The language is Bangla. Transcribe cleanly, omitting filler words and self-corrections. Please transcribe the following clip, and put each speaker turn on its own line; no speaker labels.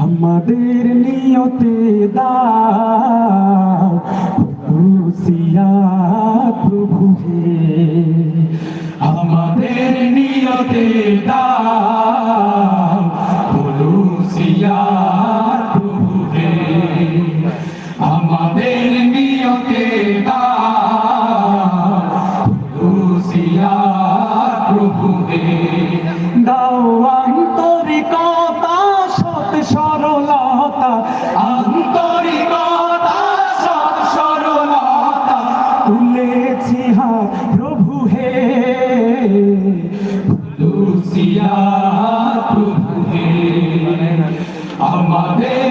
আমাদের নিয়তে দাও খুশিয়াত প্রভু হে, আমাদের নিয়তে দাও খুশিয়াত প্রভু হে, আমাদের নিয়তে দাও খুশিয়াত প্রভু হে। দাও আন্তরিকতা সৎ সরলতা, আন্তরিকতা সৎ সরলতা তুলেছি হাত প্রভু হে, খুশিয়াত প্রভু হে, আমাদের